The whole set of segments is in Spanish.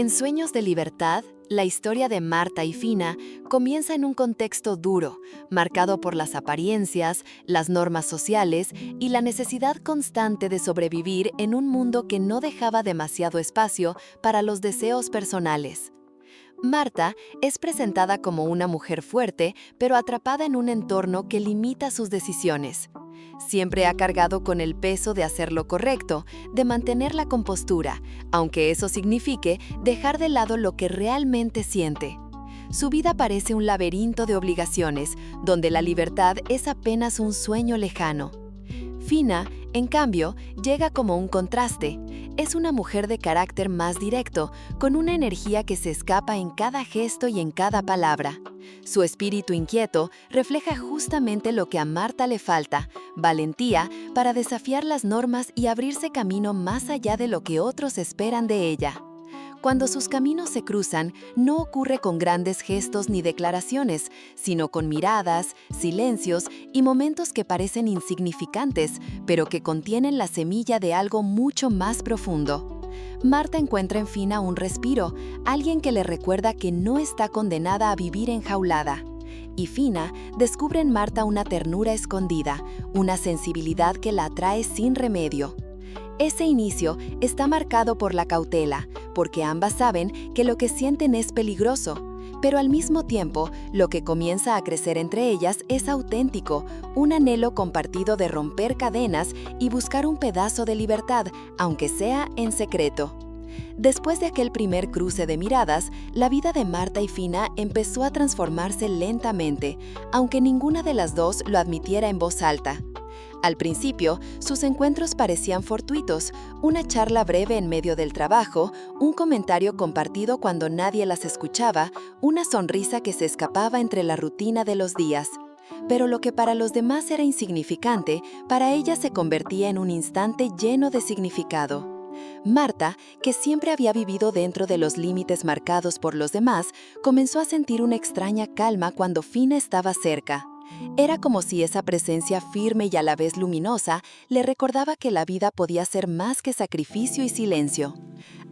En Sueños de Libertad, la historia de Marta y Fina comienza en un contexto duro, marcado por las apariencias, las normas sociales y la necesidad constante de sobrevivir en un mundo que no dejaba demasiado espacio para los deseos personales. Marta es presentada como una mujer fuerte, pero atrapada en un entorno que limita sus decisiones. Siempre ha cargado con el peso de hacer lo correcto, de mantener la compostura, aunque eso signifique dejar de lado lo que realmente siente. Su vida parece un laberinto de obligaciones, donde la libertad es apenas un sueño lejano. Fina, en cambio, llega como un contraste. Es una mujer de carácter más directo, con una energía que se escapa en cada gesto y en cada palabra. Su espíritu inquieto refleja justamente lo que a Marta le falta: valentía para desafiar las normas y abrirse camino más allá de lo que otros esperan de ella. Cuando sus caminos se cruzan, no ocurre con grandes gestos ni declaraciones, sino con miradas, silencios y momentos que parecen insignificantes, pero que contienen la semilla de algo mucho más profundo. Marta encuentra en Fina un respiro, alguien que le recuerda que no está condenada a vivir enjaulada. Y Fina descubre en Marta una ternura escondida, una sensibilidad que la atrae sin remedio. Ese inicio está marcado por la cautela, porque ambas saben que lo que sienten es peligroso, pero al mismo tiempo, lo que comienza a crecer entre ellas es auténtico, un anhelo compartido de romper cadenas y buscar un pedazo de libertad, aunque sea en secreto. Después de aquel primer cruce de miradas, la vida de Marta y Fina empezó a transformarse lentamente, aunque ninguna de las dos lo admitiera en voz alta. Al principio, sus encuentros parecían fortuitos: una charla breve en medio del trabajo, un comentario compartido cuando nadie las escuchaba, una sonrisa que se escapaba entre la rutina de los días. Pero lo que para los demás era insignificante, para ella se convertía en un instante lleno de significado. Marta, que siempre había vivido dentro de los límites marcados por los demás, comenzó a sentir una extraña calma cuando Fina estaba cerca. Era como si esa presencia firme y a la vez luminosa le recordaba que la vida podía ser más que sacrificio y silencio.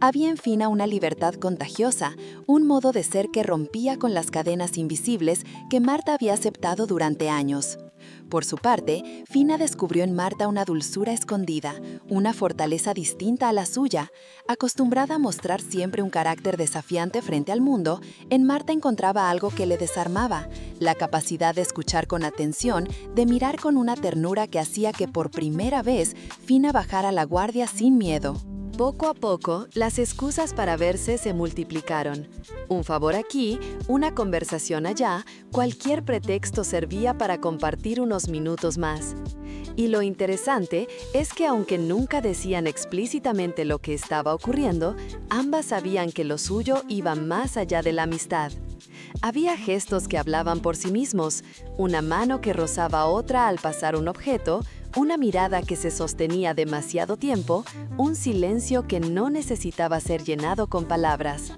Había en Fina una libertad contagiosa, un modo de ser que rompía con las cadenas invisibles que Marta había aceptado durante años. Por su parte, Fina descubrió en Marta una dulzura escondida, una fortaleza distinta a la suya. Acostumbrada a mostrar siempre un carácter desafiante frente al mundo, en Marta encontraba algo que le desarmaba: la capacidad de escuchar con atención, de mirar con una ternura que hacía que por primera vez Fina bajara la guardia sin miedo. Poco a poco, las excusas para verse se multiplicaron. Un favor aquí, una conversación allá, cualquier pretexto servía para compartir unos minutos más. Y lo interesante es que aunque nunca decían explícitamente lo que estaba ocurriendo, ambas sabían que lo suyo iba más allá de la amistad. Había gestos que hablaban por sí mismos: una mano que rozaba a otra al pasar un objeto, una mirada que se sostenía demasiado tiempo, un silencio que no necesitaba ser llenado con palabras.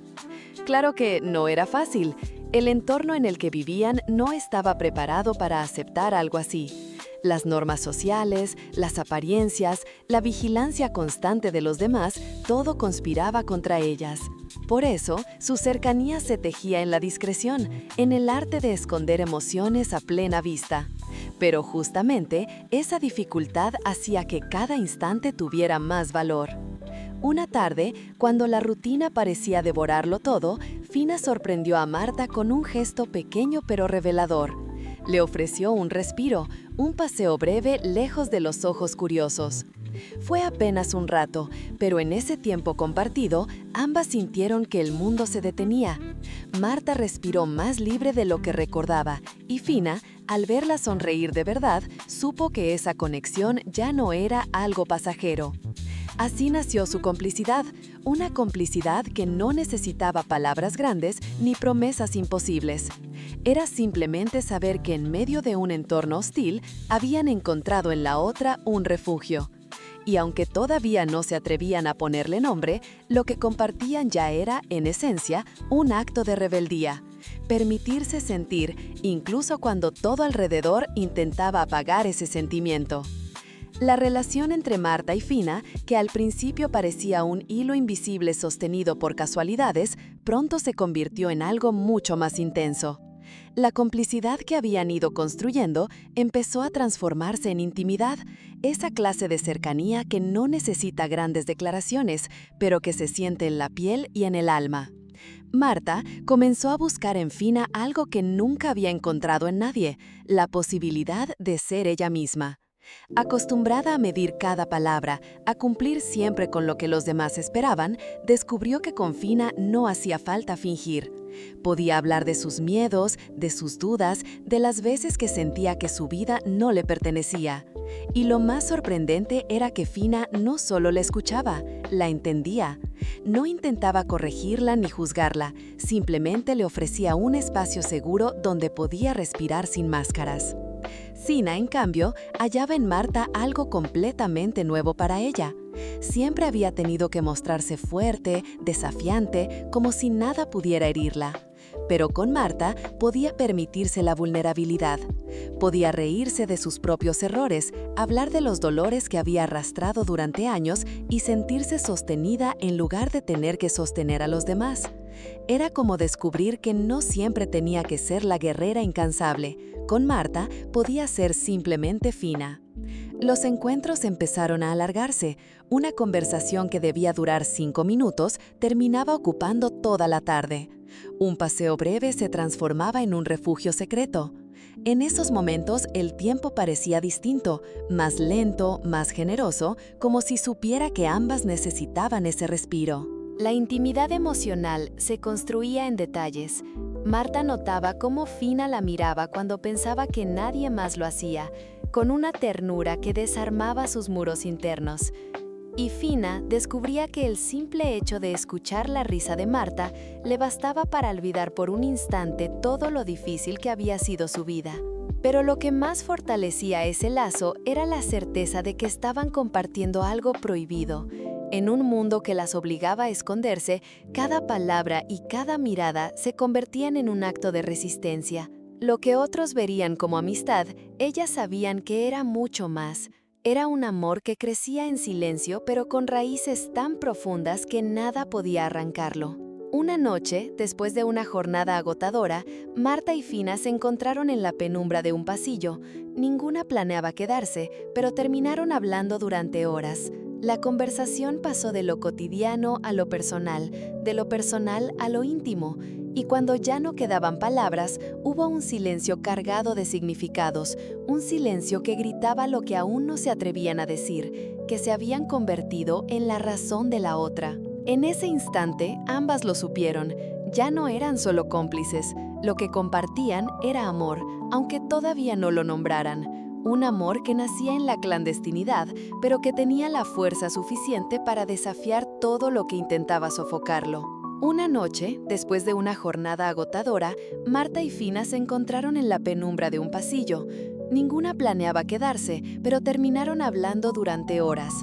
Claro que no era fácil. El entorno en el que vivían no estaba preparado para aceptar algo así. Las normas sociales, las apariencias, la vigilancia constante de los demás, todo conspiraba contra ellas. Por eso, su cercanía se tejía en la discreción, en el arte de esconder emociones a plena vista. Pero justamente, esa dificultad hacía que cada instante tuviera más valor. Una tarde, cuando la rutina parecía devorarlo todo, Fina sorprendió a Marta con un gesto pequeño pero revelador. Le ofreció un respiro, un paseo breve lejos de los ojos curiosos. Fue apenas un rato, pero en ese tiempo compartido, ambas sintieron que el mundo se detenía. Marta respiró más libre de lo que recordaba, y Fina, al verla sonreír de verdad, supo que esa conexión ya no era algo pasajero. Así nació su complicidad, una complicidad que no necesitaba palabras grandes ni promesas imposibles. Era simplemente saber que en medio de un entorno hostil habían encontrado en la otra un refugio. Y aunque todavía no se atrevían a ponerle nombre, lo que compartían ya era, en esencia, un acto de rebeldía. Permitirse sentir, incluso cuando todo alrededor intentaba apagar ese sentimiento. La relación entre Marta y Fina, que al principio parecía un hilo invisible sostenido por casualidades, pronto se convirtió en algo mucho más intenso. La complicidad que habían ido construyendo empezó a transformarse en intimidad, esa clase de cercanía que no necesita grandes declaraciones, pero que se siente en la piel y en el alma. Marta comenzó a buscar en Fina algo que nunca había encontrado en nadie, la posibilidad de ser ella misma. Acostumbrada a medir cada palabra, a cumplir siempre con lo que los demás esperaban, descubrió que con Fina no hacía falta fingir. Podía hablar de sus miedos, de sus dudas, de las veces que sentía que su vida no le pertenecía. Y lo más sorprendente era que Fina no solo la escuchaba, la entendía. No intentaba corregirla ni juzgarla, simplemente le ofrecía un espacio seguro donde podía respirar sin máscaras. Sina, en cambio, hallaba en Marta algo completamente nuevo para ella. Siempre había tenido que mostrarse fuerte, desafiante, como si nada pudiera herirla. Pero con Marta podía permitirse la vulnerabilidad. Podía reírse de sus propios errores, hablar de los dolores que había arrastrado durante años y sentirse sostenida en lugar de tener que sostener a los demás. Era como descubrir que no siempre tenía que ser la guerrera incansable. Con Marta podía ser simplemente Fina. Los encuentros empezaron a alargarse. Una conversación que debía durar 5 minutos terminaba ocupando toda la tarde. Un paseo breve se transformaba en un refugio secreto. En esos momentos el tiempo parecía distinto, más lento, más generoso, como si supiera que ambas necesitaban ese respiro. La intimidad emocional se construía en detalles. Marta notaba cómo Fina la miraba cuando pensaba que nadie más lo hacía, con una ternura que desarmaba sus muros internos. Y Fina descubría que el simple hecho de escuchar la risa de Marta le bastaba para olvidar por un instante todo lo difícil que había sido su vida. Pero lo que más fortalecía ese lazo era la certeza de que estaban compartiendo algo prohibido. En un mundo que las obligaba a esconderse, cada palabra y cada mirada se convertían en un acto de resistencia. Lo que otros verían como amistad, ellas sabían que era mucho más. Era un amor que crecía en silencio, pero con raíces tan profundas que nada podía arrancarlo. Una noche, después de una jornada agotadora, Marta y Fina se encontraron en la penumbra de un pasillo. Ninguna planeaba quedarse, pero terminaron hablando durante horas. La conversación pasó de lo cotidiano a lo personal, de lo personal a lo íntimo, y cuando ya no quedaban palabras, hubo un silencio cargado de significados, un silencio que gritaba lo que aún no se atrevían a decir, que se habían convertido en la razón de la otra. En ese instante, ambas lo supieron. Ya no eran solo cómplices, lo que compartían era amor, aunque todavía no lo nombraran. Un amor que nacía en la clandestinidad, pero que tenía la fuerza suficiente para desafiar todo lo que intentaba sofocarlo. Una noche, después de una jornada agotadora, Marta y Fina se encontraron en la penumbra de un pasillo. Ninguna planeaba quedarse, pero terminaron hablando durante horas.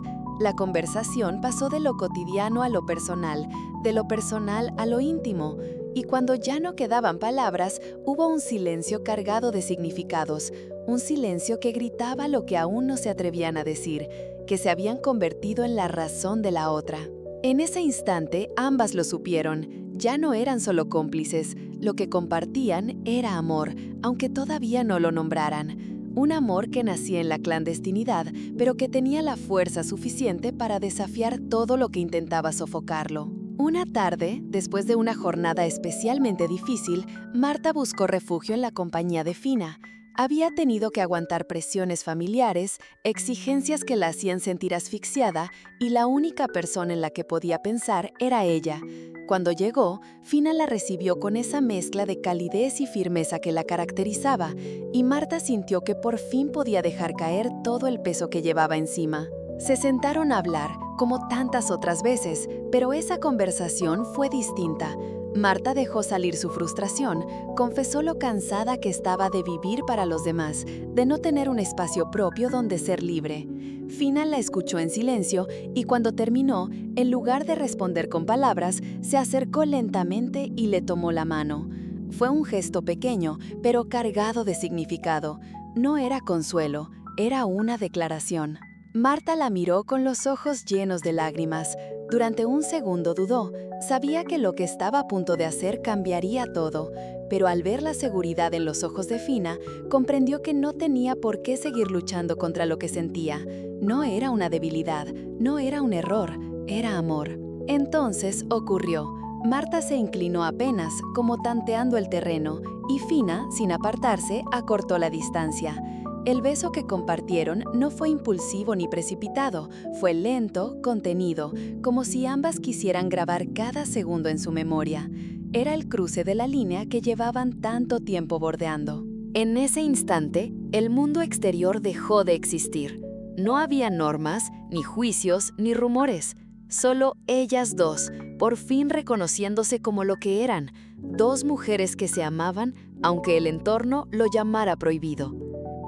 La conversación pasó de lo cotidiano a lo personal, de lo personal a lo íntimo, y cuando ya no quedaban palabras, hubo un silencio cargado de significados, un silencio que gritaba lo que aún no se atrevían a decir, que se habían convertido en la razón de la otra. En ese instante, ambas lo supieron, ya no eran solo cómplices, lo que compartían era amor, aunque todavía no lo nombraran. Un amor que nacía en la clandestinidad, pero que tenía la fuerza suficiente para desafiar todo lo que intentaba sofocarlo. Una tarde, después de una jornada especialmente difícil, Marta buscó refugio en la compañía de Fina. Había tenido que aguantar presiones familiares, exigencias que la hacían sentir asfixiada, y la única persona en la que podía pensar era ella. Cuando llegó, Fina la recibió con esa mezcla de calidez y firmeza que la caracterizaba, y Marta sintió que por fin podía dejar caer todo el peso que llevaba encima. Se sentaron a hablar, como tantas otras veces, pero esa conversación fue distinta. Marta dejó salir su frustración, confesó lo cansada que estaba de vivir para los demás, de no tener un espacio propio donde ser libre. Fina la escuchó en silencio y cuando terminó, en lugar de responder con palabras, se acercó lentamente y le tomó la mano. Fue un gesto pequeño, pero cargado de significado. No era consuelo, era una declaración. Marta la miró con los ojos llenos de lágrimas. Durante un segundo dudó. Sabía que lo que estaba a punto de hacer cambiaría todo, pero al ver la seguridad en los ojos de Fina, comprendió que no tenía por qué seguir luchando contra lo que sentía. No era una debilidad, no era un error, era amor. Entonces ocurrió. Marta se inclinó apenas, como tanteando el terreno, y Fina, sin apartarse, acortó la distancia. El beso que compartieron no fue impulsivo ni precipitado, fue lento, contenido, como si ambas quisieran grabar cada segundo en su memoria. Era el cruce de la línea que llevaban tanto tiempo bordeando. En ese instante, el mundo exterior dejó de existir. No había normas, ni juicios, ni rumores. Solo ellas dos, por fin reconociéndose como lo que eran, dos mujeres que se amaban, aunque el entorno lo llamara prohibido.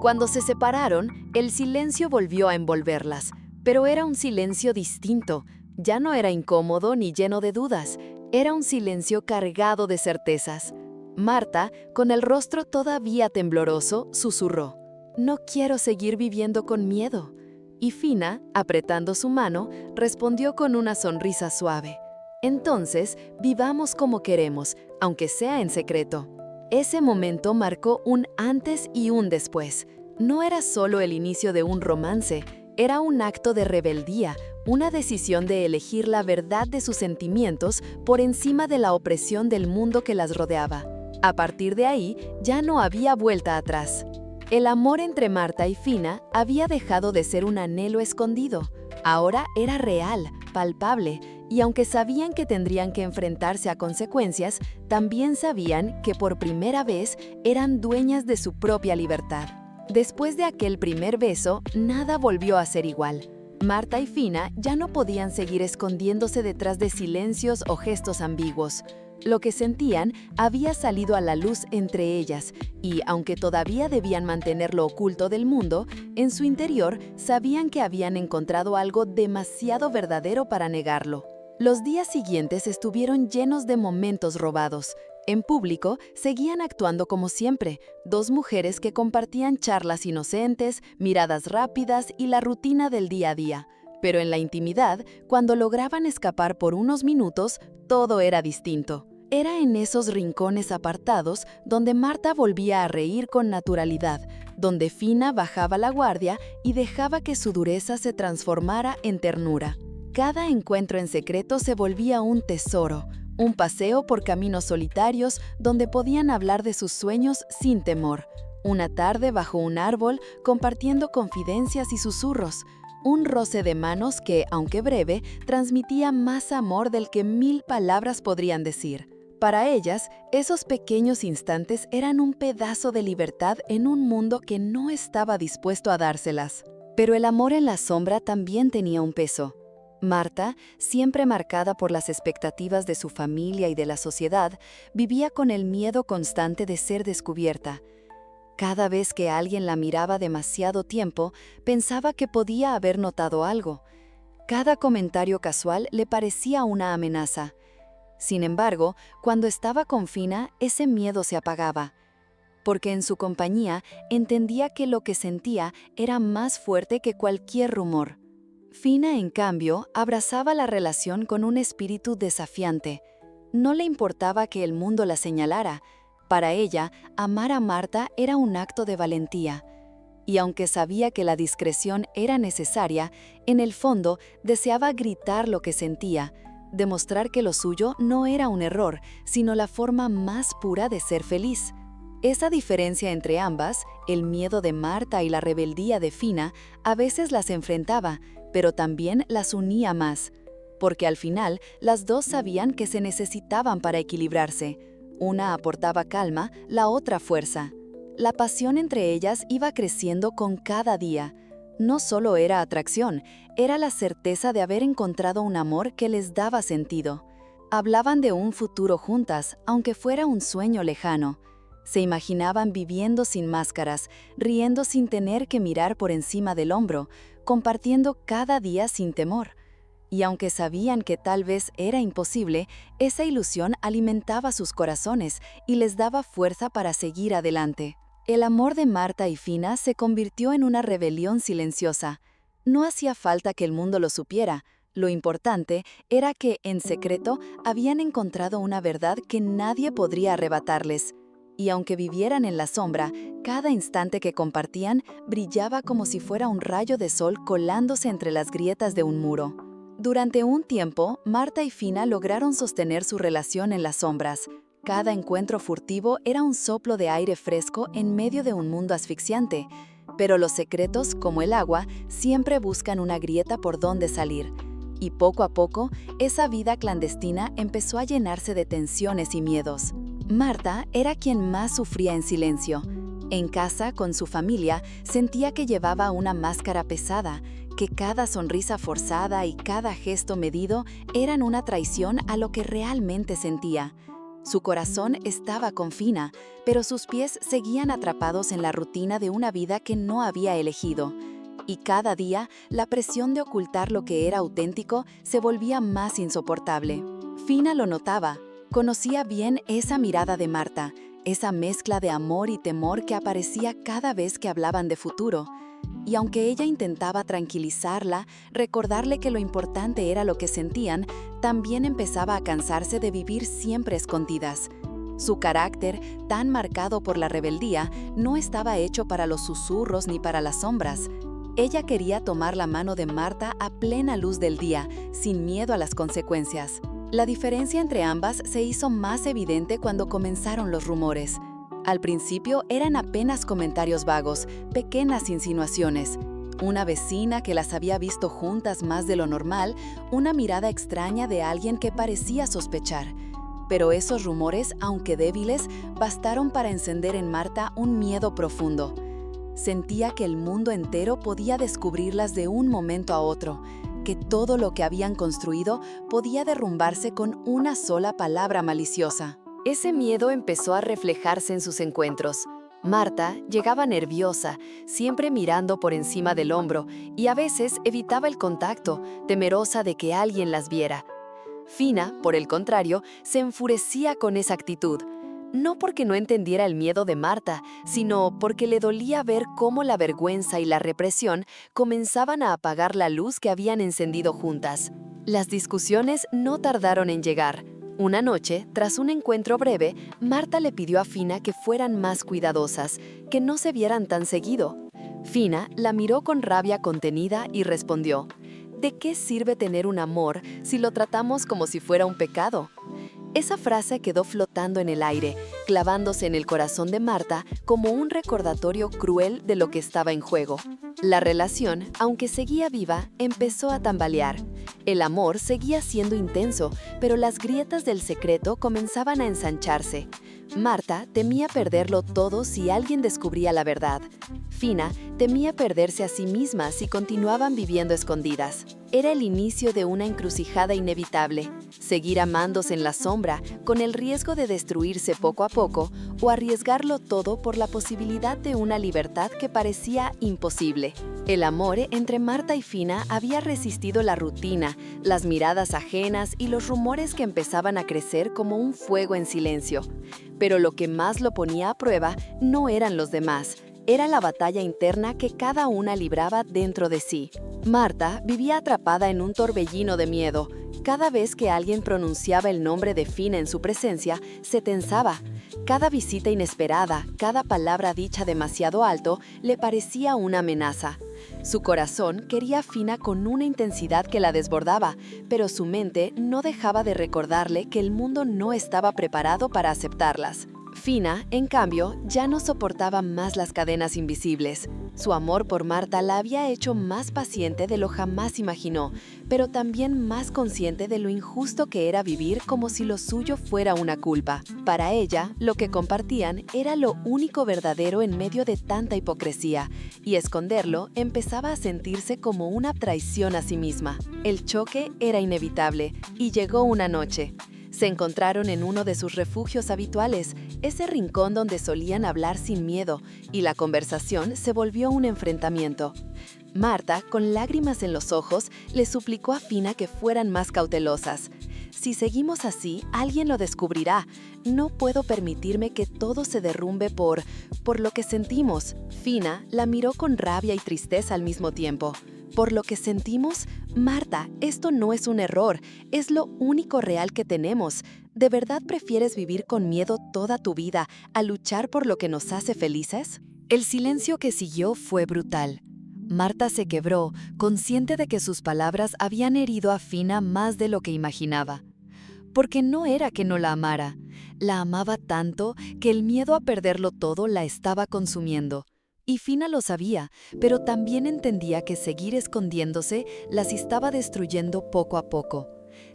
Cuando se separaron, el silencio volvió a envolverlas, pero era un silencio distinto. Ya no era incómodo ni lleno de dudas, era un silencio cargado de certezas. Marta, con el rostro todavía tembloroso, susurró: «No quiero seguir viviendo con miedo». Y Fina, apretando su mano, respondió con una sonrisa suave: «Entonces, vivamos como queremos, aunque sea en secreto». Ese momento marcó un antes y un después. No era solo el inicio de un romance, era un acto de rebeldía, una decisión de elegir la verdad de sus sentimientos por encima de la opresión del mundo que las rodeaba. A partir de ahí, ya no había vuelta atrás. El amor entre Marta y Fina había dejado de ser un anhelo escondido. Ahora era real, palpable, y aunque sabían que tendrían que enfrentarse a consecuencias, también sabían que por primera vez eran dueñas de su propia libertad. Después de aquel primer beso, nada volvió a ser igual. Marta y Fina ya no podían seguir escondiéndose detrás de silencios o gestos ambiguos. Lo que sentían había salido a la luz entre ellas y, aunque todavía debían mantenerlo oculto del mundo, en su interior sabían que habían encontrado algo demasiado verdadero para negarlo. Los días siguientes estuvieron llenos de momentos robados. En público, seguían actuando como siempre, dos mujeres que compartían charlas inocentes, miradas rápidas y la rutina del día a día. Pero en la intimidad, cuando lograban escapar por unos minutos, todo era distinto. Era en esos rincones apartados donde Marta volvía a reír con naturalidad, donde Fina bajaba la guardia y dejaba que su dureza se transformara en ternura. Cada encuentro en secreto se volvía un tesoro, un paseo por caminos solitarios donde podían hablar de sus sueños sin temor. Una tarde bajo un árbol compartiendo confidencias y susurros. Un roce de manos que, aunque breve, transmitía más amor del que 1000 palabras podrían decir. Para ellas, esos pequeños instantes eran un pedazo de libertad en un mundo que no estaba dispuesto a dárselas. Pero el amor en la sombra también tenía un peso. Marta, siempre marcada por las expectativas de su familia y de la sociedad, vivía con el miedo constante de ser descubierta. Cada vez que alguien la miraba demasiado tiempo, pensaba que podía haber notado algo. Cada comentario casual le parecía una amenaza. Sin embargo, cuando estaba con Fina, ese miedo se apagaba, porque en su compañía entendía que lo que sentía era más fuerte que cualquier rumor. Fina, en cambio, abrazaba la relación con un espíritu desafiante. No le importaba que el mundo la señalara. Para ella, amar a Marta era un acto de valentía. Y aunque sabía que la discreción era necesaria, en el fondo deseaba gritar lo que sentía, demostrar que lo suyo no era un error, sino la forma más pura de ser feliz. Esa diferencia entre ambas, el miedo de Marta y la rebeldía de Fina, a veces las enfrentaba, pero también las unía más, porque al final las dos sabían que se necesitaban para equilibrarse. Una aportaba calma, la otra fuerza. La pasión entre ellas iba creciendo con cada día. No solo era atracción, era la certeza de haber encontrado un amor que les daba sentido. Hablaban de un futuro juntas, aunque fuera un sueño lejano. Se imaginaban viviendo sin máscaras, riendo sin tener que mirar por encima del hombro, compartiendo cada día sin temor. Y aunque sabían que tal vez era imposible, esa ilusión alimentaba sus corazones y les daba fuerza para seguir adelante. El amor de Marta y Fina se convirtió en una rebelión silenciosa. No hacía falta que el mundo lo supiera. Lo importante era que, en secreto, habían encontrado una verdad que nadie podría arrebatarles. Y aunque vivieran en la sombra, cada instante que compartían brillaba como si fuera un rayo de sol colándose entre las grietas de un muro. Durante un tiempo, Marta y Fina lograron sostener su relación en las sombras. Cada encuentro furtivo era un soplo de aire fresco en medio de un mundo asfixiante. Pero los secretos, como el agua, siempre buscan una grieta por donde salir. Y poco a poco, esa vida clandestina empezó a llenarse de tensiones y miedos. Marta era quien más sufría en silencio. En casa, con su familia, sentía que llevaba una máscara pesada, que cada sonrisa forzada y cada gesto medido eran una traición a lo que realmente sentía. Su corazón estaba con Fina, pero sus pies seguían atrapados en la rutina de una vida que no había elegido. Y cada día, la presión de ocultar lo que era auténtico se volvía más insoportable. Fina lo notaba. Conocía bien esa mirada de Marta, esa mezcla de amor y temor que aparecía cada vez que hablaban de futuro. Y aunque ella intentaba tranquilizarla, recordarle que lo importante era lo que sentían, también empezaba a cansarse de vivir siempre escondidas. Su carácter, tan marcado por la rebeldía, no estaba hecho para los susurros ni para las sombras. Ella quería tomar la mano de Marta a plena luz del día, sin miedo a las consecuencias. La diferencia entre ambas se hizo más evidente cuando comenzaron los rumores. Al principio eran apenas comentarios vagos, pequeñas insinuaciones. Una vecina que las había visto juntas más de lo normal, una mirada extraña de alguien que parecía sospechar. Pero esos rumores, aunque débiles, bastaron para encender en Marta un miedo profundo. Sentía que el mundo entero podía descubrirlas de un momento a otro, que todo lo que habían construido podía derrumbarse con una sola palabra maliciosa. Ese miedo empezó a reflejarse en sus encuentros. Marta llegaba nerviosa, siempre mirando por encima del hombro, y a veces evitaba el contacto, temerosa de que alguien las viera. Fina, por el contrario, se enfurecía con esa actitud. No porque no entendiera el miedo de Marta, sino porque le dolía ver cómo la vergüenza y la represión comenzaban a apagar la luz que habían encendido juntas. Las discusiones no tardaron en llegar. Una noche, tras un encuentro breve, Marta le pidió a Fina que fueran más cuidadosas, que no se vieran tan seguido. Fina la miró con rabia contenida y respondió: ¿de qué sirve tener un amor si lo tratamos como si fuera un pecado? Esa frase quedó flotando en el aire, clavándose en el corazón de Marta como un recordatorio cruel de lo que estaba en juego. La relación, aunque seguía viva, empezó a tambalear. El amor seguía siendo intenso, pero las grietas del secreto comenzaban a ensancharse. Marta temía perderlo todo si alguien descubría la verdad. Fina temía perderse a sí misma si continuaban viviendo escondidas. Era el inicio de una encrucijada inevitable: seguir amándose en la sombra con el riesgo de destruirse poco a poco, o arriesgarlo todo por la posibilidad de una libertad que parecía imposible. El amor entre Marta y Fina había resistido la rutina, las miradas ajenas y los rumores que empezaban a crecer como un fuego en silencio. Pero lo que más lo ponía a prueba no eran los demás, era la batalla interna que cada una libraba dentro de sí. Marta vivía atrapada en un torbellino de miedo. Cada vez que alguien pronunciaba el nombre de Fina en su presencia, se tensaba. Cada visita inesperada, cada palabra dicha demasiado alto, le parecía una amenaza. Su corazón quería a Fina con una intensidad que la desbordaba, pero su mente no dejaba de recordarle que el mundo no estaba preparado para aceptarlas. Fina, en cambio, ya no soportaba más las cadenas invisibles. Su amor por Marta la había hecho más paciente de lo jamás imaginó, pero también más consciente de lo injusto que era vivir como si lo suyo fuera una culpa. Para ella, lo que compartían era lo único verdadero en medio de tanta hipocresía, y esconderlo empezaba a sentirse como una traición a sí misma. El choque era inevitable, y llegó una noche. Se encontraron en uno de sus refugios habituales, ese rincón donde solían hablar sin miedo, y la conversación se volvió un enfrentamiento. Marta, con lágrimas en los ojos, le suplicó a Fina que fueran más cautelosas. Si seguimos así, alguien lo descubrirá. No puedo permitirme que todo se derrumbe por lo que sentimos. Fina la miró con rabia y tristeza al mismo tiempo. Por lo que sentimos, Marta, esto no es un error, es lo único real que tenemos. ¿De verdad prefieres vivir con miedo toda tu vida a luchar por lo que nos hace felices? El silencio que siguió fue brutal. Marta se quebró, consciente de que sus palabras habían herido a Fina más de lo que imaginaba. Porque no era que no la amara, la amaba tanto que el miedo a perderlo todo la estaba consumiendo. Y Fina lo sabía, pero también entendía que seguir escondiéndose las estaba destruyendo poco a poco.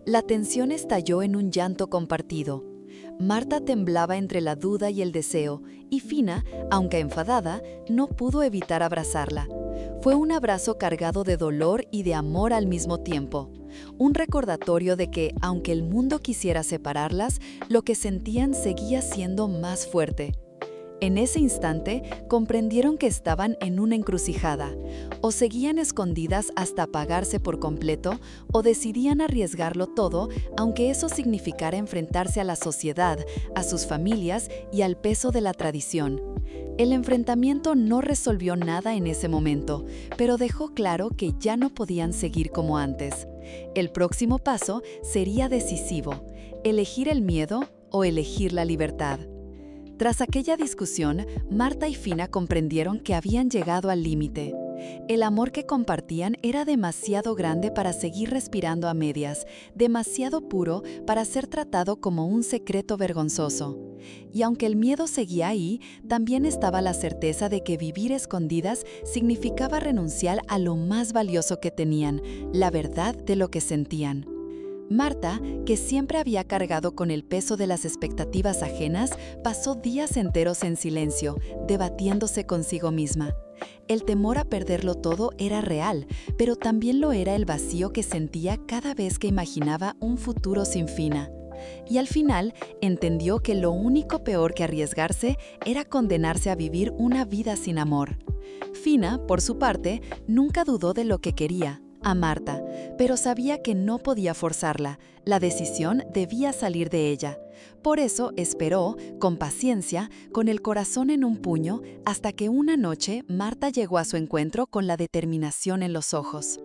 La tensión estalló en un llanto compartido. Marta temblaba entre la duda y el deseo, y Fina, aunque enfadada, no pudo evitar abrazarla. Fue un abrazo cargado de dolor y de amor al mismo tiempo. Un recordatorio de que, aunque el mundo quisiera separarlas, lo que sentían seguía siendo más fuerte. En ese instante, comprendieron que estaban en una encrucijada. O seguían escondidas hasta apagarse por completo, o decidían arriesgarlo todo, aunque eso significara enfrentarse a la sociedad, a sus familias y al peso de la tradición. El enfrentamiento no resolvió nada en ese momento, pero dejó claro que ya no podían seguir como antes. El próximo paso sería decisivo: elegir el miedo o elegir la libertad. Tras aquella discusión, Marta y Fina comprendieron que habían llegado al límite. El amor que compartían era demasiado grande para seguir respirando a medias, demasiado puro para ser tratado como un secreto vergonzoso. Y aunque el miedo seguía ahí, también estaba la certeza de que vivir escondidas significaba renunciar a lo más valioso que tenían, la verdad de lo que sentían. Marta, que siempre había cargado con el peso de las expectativas ajenas, pasó días enteros en silencio, debatiéndose consigo misma. El temor a perderlo todo era real, pero también lo era el vacío que sentía cada vez que imaginaba un futuro sin Fina. Y al final entendió que lo único peor que arriesgarse era condenarse a vivir una vida sin amor. Fina, por su parte, nunca dudó de lo que quería: a Marta, pero sabía que no podía forzarla, la decisión debía salir de ella. Por eso esperó, con paciencia, con el corazón en un puño, hasta que una noche Marta llegó a su encuentro con la determinación en los ojos.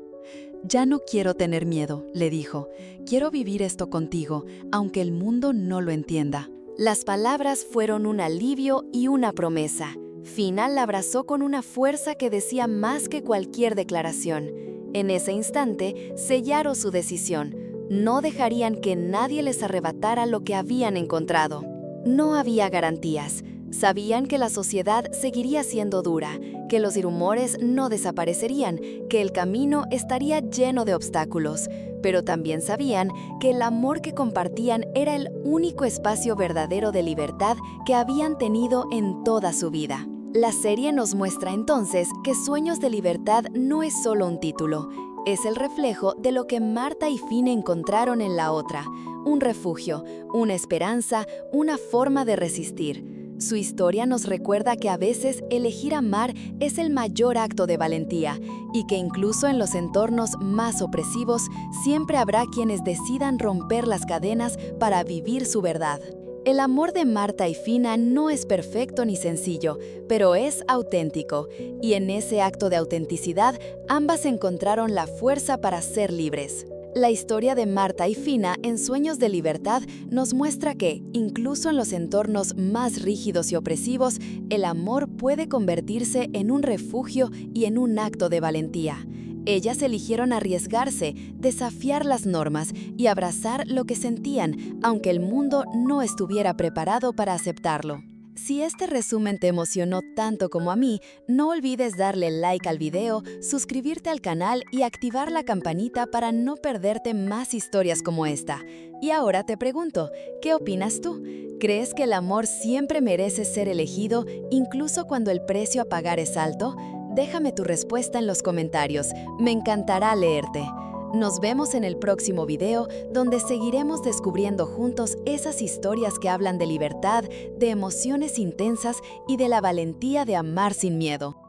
«Ya no quiero tener miedo», le dijo. «Quiero vivir esto contigo, aunque el mundo no lo entienda». Las palabras fueron un alivio y una promesa. Fina la abrazó con una fuerza que decía más que cualquier declaración. En ese instante, sellaron su decisión. No dejarían que nadie les arrebatara lo que habían encontrado. No había garantías. Sabían que la sociedad seguiría siendo dura, que los rumores no desaparecerían, que el camino estaría lleno de obstáculos. Pero también sabían que el amor que compartían era el único espacio verdadero de libertad que habían tenido en toda su vida. La serie nos muestra entonces que Sueños de Libertad no es solo un título, es el reflejo de lo que Marta y Fina encontraron en la otra: un refugio, una esperanza, una forma de resistir. Su historia nos recuerda que a veces elegir amar es el mayor acto de valentía, y que incluso en los entornos más opresivos siempre habrá quienes decidan romper las cadenas para vivir su verdad. El amor de Marta y Fina no es perfecto ni sencillo, pero es auténtico, y en ese acto de autenticidad, ambas encontraron la fuerza para ser libres. La historia de Marta y Fina en Sueños de Libertad nos muestra que, incluso en los entornos más rígidos y opresivos, el amor puede convertirse en un refugio y en un acto de valentía. Ellas eligieron arriesgarse, desafiar las normas y abrazar lo que sentían, aunque el mundo no estuviera preparado para aceptarlo. Si este resumen te emocionó tanto como a mí, no olvides darle like al video, suscribirte al canal y activar la campanita para no perderte más historias como esta. Y ahora te pregunto, ¿qué opinas tú? ¿Crees que el amor siempre merece ser elegido, incluso cuando el precio a pagar es alto? Déjame tu respuesta en los comentarios, me encantará leerte. Nos vemos en el próximo video, donde seguiremos descubriendo juntos esas historias que hablan de libertad, de emociones intensas y de la valentía de amar sin miedo.